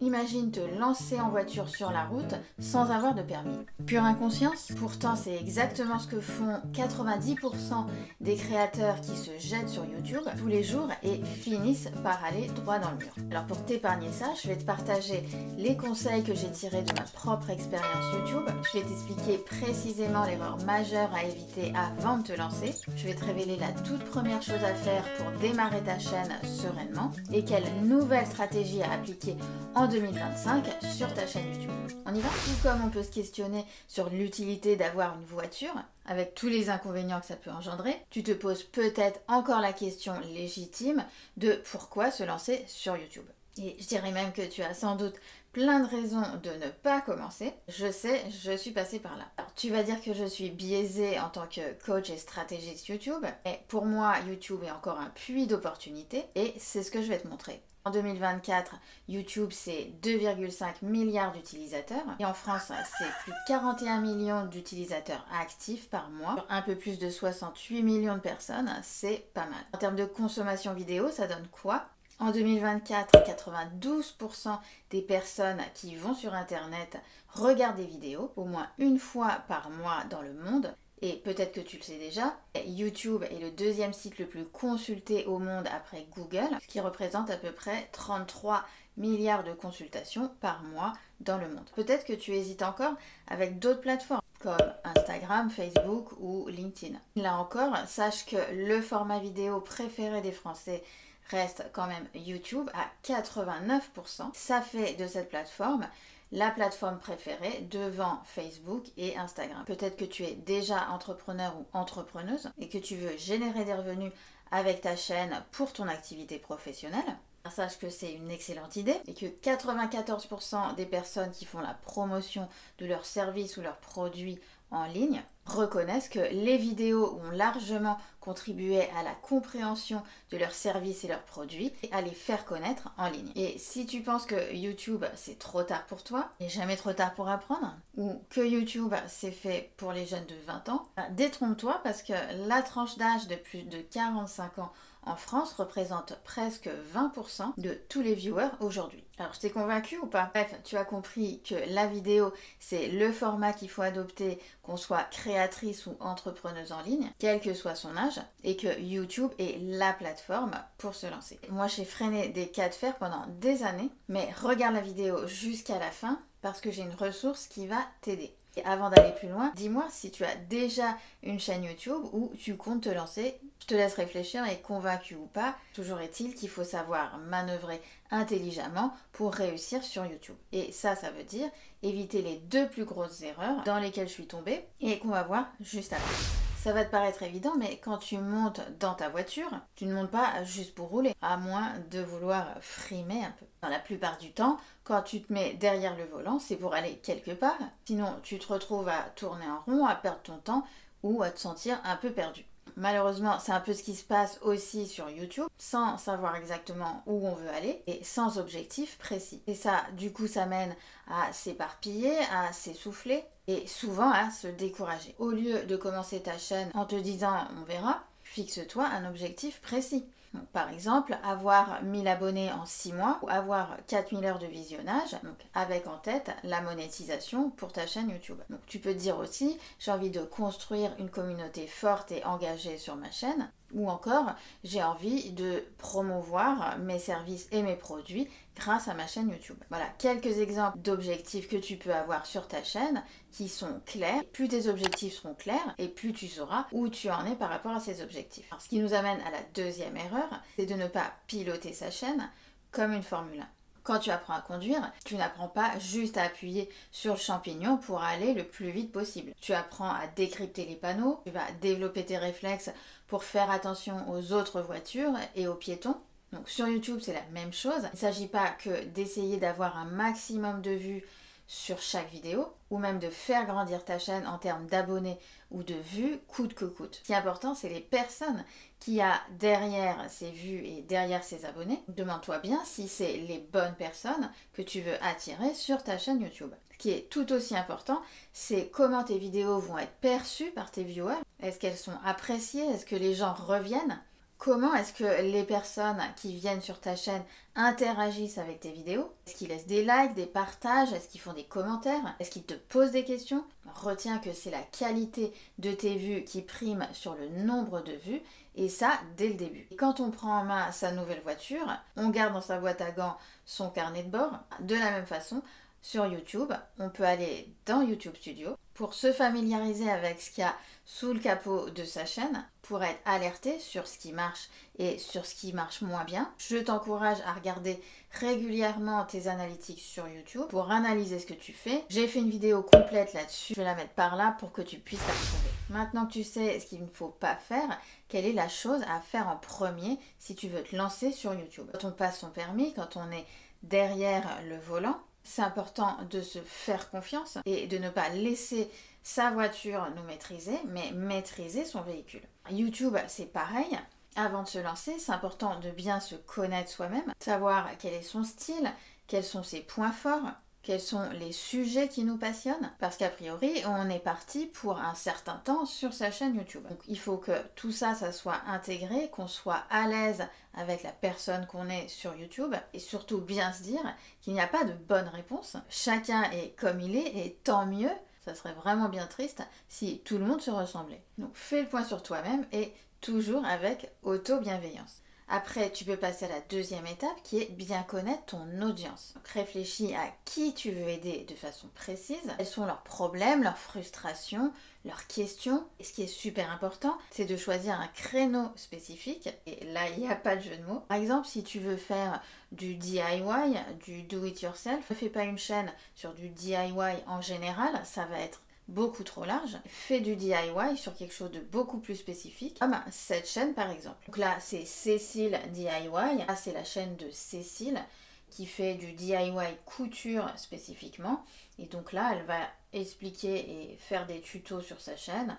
Imagine te lancer en voiture sur la route sans avoir de permis. Pure inconscience? Pourtant, c'est exactement ce que font 90% des créateurs qui se jettent sur YouTube tous les jours et finissent par aller droit dans le mur. Alors pour t'épargner ça, je vais te partager les conseils que j'ai tirés de ma propre expérience YouTube. Je vais t'expliquer précisément l'erreur majeure à éviter avant de te lancer. Je vais te révéler la toute première chose à faire pour démarrer ta chaîne sereinement et quelle nouvelle stratégie à appliquer en 2025 sur ta chaîne YouTube. On y va? Tout comme on peut se questionner sur l'utilité d'avoir une voiture, avec tous les inconvénients que ça peut engendrer, tu te poses peut-être encore la question légitime de pourquoi se lancer sur YouTube. Et je dirais même que tu as sans doute plein de raisons de ne pas commencer. Je sais, je suis passée par là. Alors, tu vas dire que je suis biaisée en tant que coach et stratégiste YouTube, et pour moi, YouTube est encore un puits d'opportunités, et c'est ce que je vais te montrer. En 2024, YouTube, c'est 2,5 milliards d'utilisateurs. Et en France, c'est plus de 41 millions d'utilisateurs actifs par mois. Sur un peu plus de 68 millions de personnes, c'est pas mal. En termes de consommation vidéo, ça donne quoi? En 2024, 92% des personnes qui vont sur Internet regardent des vidéos, au moins une fois par mois dans le monde. Et peut-être que tu le sais déjà, YouTube est le deuxième site le plus consulté au monde après Google, ce qui représente à peu près 33 milliards de consultations par mois dans le monde. Peut-être que tu hésites encore avec d'autres plateformes comme Instagram, Facebook ou LinkedIn. Là encore, sache que le format vidéo préféré des Français reste quand même YouTube à 89%. Ça fait de cette plateforme la plateforme préférée devant Facebook et Instagram. Peut-être que tu es déjà entrepreneur ou entrepreneuse et que tu veux générer des revenus avec ta chaîne pour ton activité professionnelle. Sache que c'est une excellente idée et que 94% des personnes qui font la promotion de leurs services ou leurs produits en ligne reconnaissent que les vidéos ont largement contribué à la compréhension de leurs services et leurs produits et à les faire connaître en ligne. Et si tu penses que YouTube c'est trop tard pour toi, et jamais trop tard pour apprendre, ou que YouTube c'est fait pour les jeunes de 20 ans, détrompe-toi parce que la tranche d'âge de plus de 45 ans en France représente presque 20% de tous les viewers aujourd'hui. Alors je t'ai convaincu ou pas? Bref, tu as compris que la vidéo c'est le format qu'il faut adopter, qu'on soit créatrice ou entrepreneuse en ligne, quel que soit son âge, et que YouTube est la plateforme pour se lancer. Moi j'ai freiné des cas de fer pendant des années, mais regarde la vidéo jusqu'à la fin parce que j'ai une ressource qui va t'aider. Et avant d'aller plus loin, dis-moi si tu as déjà une chaîne YouTube ou tu comptes te lancer. Je te laisse réfléchir et convaincu ou pas, toujours est-il qu'il faut savoir manœuvrer intelligemment pour réussir sur YouTube. Et ça veut dire éviter les deux plus grosses erreurs dans lesquelles je suis tombée et qu'on va voir juste après. Ça va te paraître évident, mais quand tu montes dans ta voiture, tu ne montes pas juste pour rouler, à moins de vouloir frimer un peu. Dans la plupart du temps, quand tu te mets derrière le volant, c'est pour aller quelque part. Sinon, tu te retrouves à tourner en rond, à perdre ton temps ou à te sentir un peu perdu. Malheureusement, c'est un peu ce qui se passe aussi sur YouTube, sans savoir exactement où on veut aller et sans objectif précis. Et ça, du coup, ça mène à s'éparpiller, à s'essouffler et souvent à se décourager. Au lieu de commencer ta chaîne en te disant on verra, fixe-toi un objectif précis. Donc, par exemple, avoir 1000 abonnés en 6 mois ou avoir 4000 heures de visionnage, donc avec en tête la monétisation pour ta chaîne YouTube. Donc tu peux te dire aussi, j'ai envie de construire une communauté forte et engagée sur ma chaîne, ou encore, j'ai envie de promouvoir mes services et mes produits grâce à ma chaîne YouTube. Voilà, quelques exemples d'objectifs que tu peux avoir sur ta chaîne qui sont clairs. Plus tes objectifs seront clairs et plus tu sauras où tu en es par rapport à ces objectifs. Alors, ce qui nous amène à la deuxième erreur, c'est de ne pas piloter sa chaîne comme une Formule 1. Quand tu apprends à conduire, tu n'apprends pas juste à appuyer sur le champignon pour aller le plus vite possible. Tu apprends à décrypter les panneaux, tu vas développer tes réflexes pour faire attention aux autres voitures et aux piétons. Donc sur YouTube, c'est la même chose. Il ne s'agit pas que d'essayer d'avoir un maximum de vues sur chaque vidéo ou même de faire grandir ta chaîne en termes d'abonnés ou de vues coûte que coûte. Ce qui est important, c'est les personnes qu'il y a derrière ces vues et derrière ces abonnés. Demande-toi bien si c'est les bonnes personnes que tu veux attirer sur ta chaîne YouTube. Ce qui est tout aussi important, c'est comment tes vidéos vont être perçues par tes viewers. Est-ce qu'elles sont appréciées? Est-ce que les gens reviennent? Comment est-ce que les personnes qui viennent sur ta chaîne interagissent avec tes vidéos? Est-ce qu'ils laissent des likes, des partages? Est-ce qu'ils font des commentaires? Est-ce qu'ils te posent des questions? Retiens que c'est la qualité de tes vues qui prime sur le nombre de vues, et ça dès le début. Et quand on prend en main sa nouvelle voiture, on garde dans sa boîte à gants son carnet de bord. De la même façon, sur YouTube, on peut aller dans YouTube Studio pour se familiariser avec ce qu'il y a sous le capot de sa chaîne, pour être alerté sur ce qui marche et sur ce qui marche moins bien. Je t'encourage à regarder régulièrement tes analytics sur YouTube pour analyser ce que tu fais. J'ai fait une vidéo complète là-dessus, je vais la mettre par là pour que tu puisses la retrouver. Maintenant que tu sais ce qu'il ne faut pas faire, quelle est la chose à faire en premier si tu veux te lancer sur YouTube? Quand on passe son permis, quand on est derrière le volant, c'est important de se faire confiance et de ne pas laisser sa voiture nous maîtriser, mais maîtriser son véhicule. YouTube, c'est pareil. Avant de se lancer, c'est important de bien se connaître soi-même, savoir quel est son style, quels sont ses points forts, quels sont les sujets qui nous passionnent, parce qu'a priori, on est parti pour un certain temps sur sa chaîne YouTube. Donc il faut que tout ça, ça soit intégré, qu'on soit à l'aise avec la personne qu'on est sur YouTube, et surtout bien se dire qu'il n'y a pas de bonne réponse. Chacun est comme il est, et tant mieux. Ça serait vraiment bien triste si tout le monde se ressemblait. Donc fais le point sur toi-même et toujours avec auto-bienveillance. Après, tu peux passer à la deuxième étape qui est bien connaître ton audience. Donc, réfléchis à qui tu veux aider de façon précise, quels sont leurs problèmes, leurs frustrations, leurs questions. Et ce qui est super important, c'est de choisir un créneau spécifique. Et là, il n'y a pas de jeu de mots. Par exemple, si tu veux faire du DIY, du do-it-yourself, ne fais pas une chaîne sur du DIY en général, ça va être beaucoup trop large. Fais du DIY sur quelque chose de beaucoup plus spécifique, comme cette chaîne par exemple. Donc là, c'est Cécile DIY. Là, c'est la chaîne de Cécile qui fait du DIY couture spécifiquement. Et donc là, elle va expliquer et faire des tutos sur sa chaîne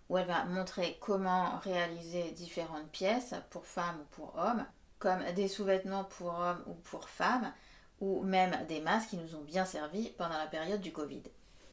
où elle va montrer comment réaliser différentes pièces pour femmes ou pour hommes, comme des sous-vêtements pour hommes ou pour femmes, ou même des masques qui nous ont bien servi pendant la période du Covid.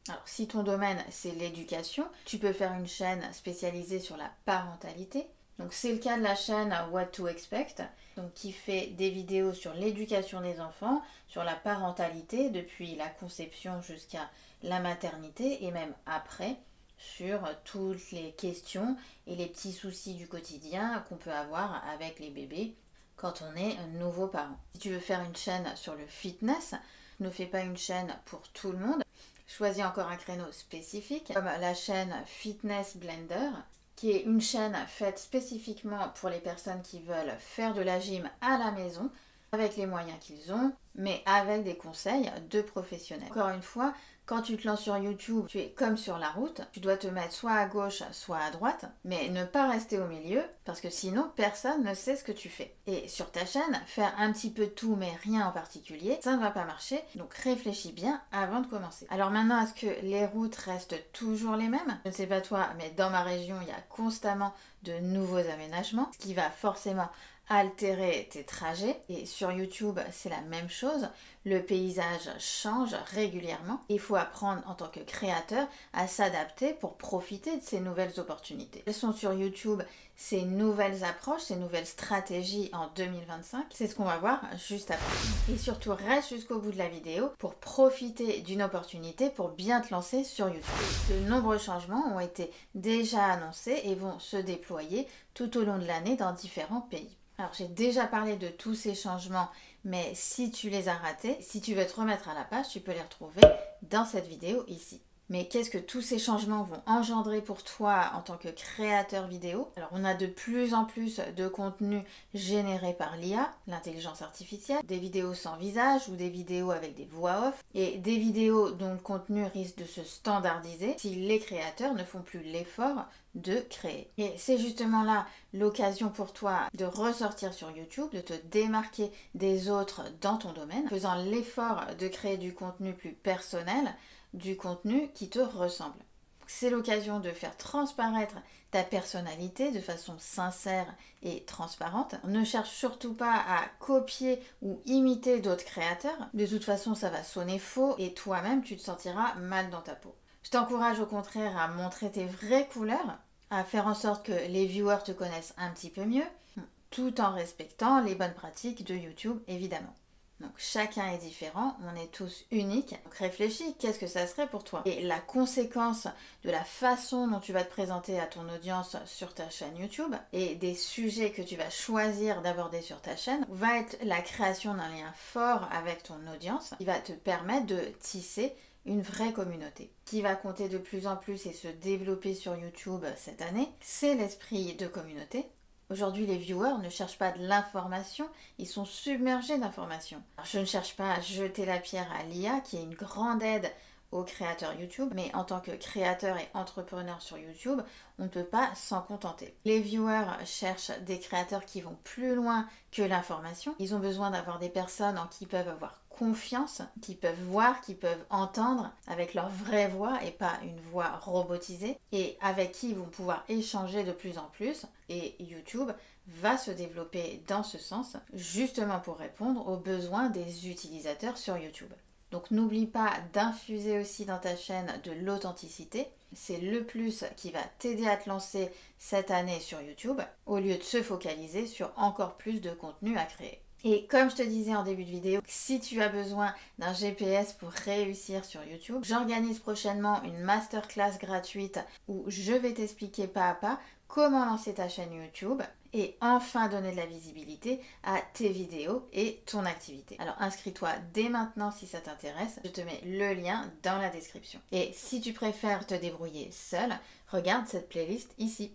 Alors, si ton domaine, c'est l'éducation, tu peux faire une chaîne spécialisée sur la parentalité. Donc, c'est le cas de la chaîne What to Expect, donc, qui fait des vidéos sur l'éducation des enfants, sur la parentalité, depuis la conception jusqu'à la maternité, et même après, sur toutes les questions et les petits soucis du quotidien qu'on peut avoir avec les bébés quand on est nouveau parent. Si tu veux faire une chaîne sur le fitness, ne fais pas une chaîne pour tout le monde. Choisis encore un créneau spécifique, comme la chaîne Fitness Blender, qui est une chaîne faite spécifiquement pour les personnes qui veulent faire de la gym à la maison, avec les moyens qu'ils ont, mais avec des conseils de professionnels. Encore une fois, quand tu te lances sur YouTube, tu es comme sur la route, tu dois te mettre soit à gauche, soit à droite, mais ne pas rester au milieu, parce que sinon, personne ne sait ce que tu fais. Et sur ta chaîne, faire un petit peu de tout, mais rien en particulier, ça ne va pas marcher, donc réfléchis bien avant de commencer. Alors maintenant, est-ce que les routes restent toujours les mêmes? Je ne sais pas toi, mais dans ma région, il y a constamment de nouveaux aménagements, ce qui va forcément altérer tes trajets. Et sur YouTube, c'est la même chose. Le paysage change régulièrement. Il faut apprendre en tant que créateur à s'adapter pour profiter de ces nouvelles opportunités. Quelles sont sur YouTube ces nouvelles approches, ces nouvelles stratégies en 2025? C'est ce qu'on va voir juste après. Et surtout, reste jusqu'au bout de la vidéo pour profiter d'une opportunité pour bien te lancer sur YouTube. De nombreux changements ont été déjà annoncés et vont se déployer tout au long de l'année dans différents pays. Alors j'ai déjà parlé de tous ces changements, mais si tu les as ratés, si tu veux te remettre à la page, tu peux les retrouver dans cette vidéo ici. Mais qu'est-ce que tous ces changements vont engendrer pour toi en tant que créateur vidéo? Alors on a de plus en plus de contenu généré par l'IA, l'intelligence artificielle, des vidéos sans visage ou des vidéos avec des voix off, et des vidéos dont le contenu risque de se standardiser si les créateurs ne font plus l'effort de créer. Et c'est justement là l'occasion pour toi de ressortir sur YouTube, de te démarquer des autres dans ton domaine, faisant l'effort de créer du contenu plus personnel, du contenu qui te ressemble. C'est l'occasion de faire transparaître ta personnalité de façon sincère et transparente. Ne cherche surtout pas à copier ou imiter d'autres créateurs. De toute façon, ça va sonner faux et toi-même, tu te sentiras mal dans ta peau. Je t'encourage au contraire à montrer tes vraies couleurs, à faire en sorte que les viewers te connaissent un petit peu mieux. tout en respectant les bonnes pratiques de YouTube évidemment. Donc chacun est différent, on est tous uniques. Donc réfléchis, qu'est-ce que ça serait pour toi? Et la conséquence de la façon dont tu vas te présenter à ton audience sur ta chaîne YouTube et des sujets que tu vas choisir d'aborder sur ta chaîne va être la création d'un lien fort avec ton audience qui va te permettre de tisser une vraie communauté. Qui va compter de plus en plus et se développer sur YouTube cette année, c'est l'esprit de communauté. Aujourd'hui, les viewers ne cherchent pas de l'information, ils sont submergés d'informations. Je ne cherche pas à jeter la pierre à l'IA, qui est une grande aide aux créateurs YouTube, mais en tant que créateur et entrepreneur sur YouTube, on ne peut pas s'en contenter. Les viewers cherchent des créateurs qui vont plus loin que l'information. Ils ont besoin d'avoir des personnes en qui ils peuvent avoir confiance, qui peuvent voir, qui peuvent entendre avec leur vraie voix et pas une voix robotisée, et avec qui ils vont pouvoir échanger de plus en plus. Et YouTube va se développer dans ce sens, justement pour répondre aux besoins des utilisateurs sur YouTube. Donc n'oublie pas d'infuser aussi dans ta chaîne de l'authenticité. C'est le plus qui va t'aider à te lancer cette année sur YouTube, au lieu de se focaliser sur encore plus de contenu à créer. Et comme je te disais en début de vidéo, si tu as besoin d'un GPS pour réussir sur YouTube, j'organise prochainement une masterclass gratuite où je vais t'expliquer pas à pas comment lancer ta chaîne YouTube et enfin donner de la visibilité à tes vidéos et ton activité. Alors inscris-toi dès maintenant si ça t'intéresse, je te mets le lien dans la description. Et si tu préfères te débrouiller seul, regarde cette playlist ici.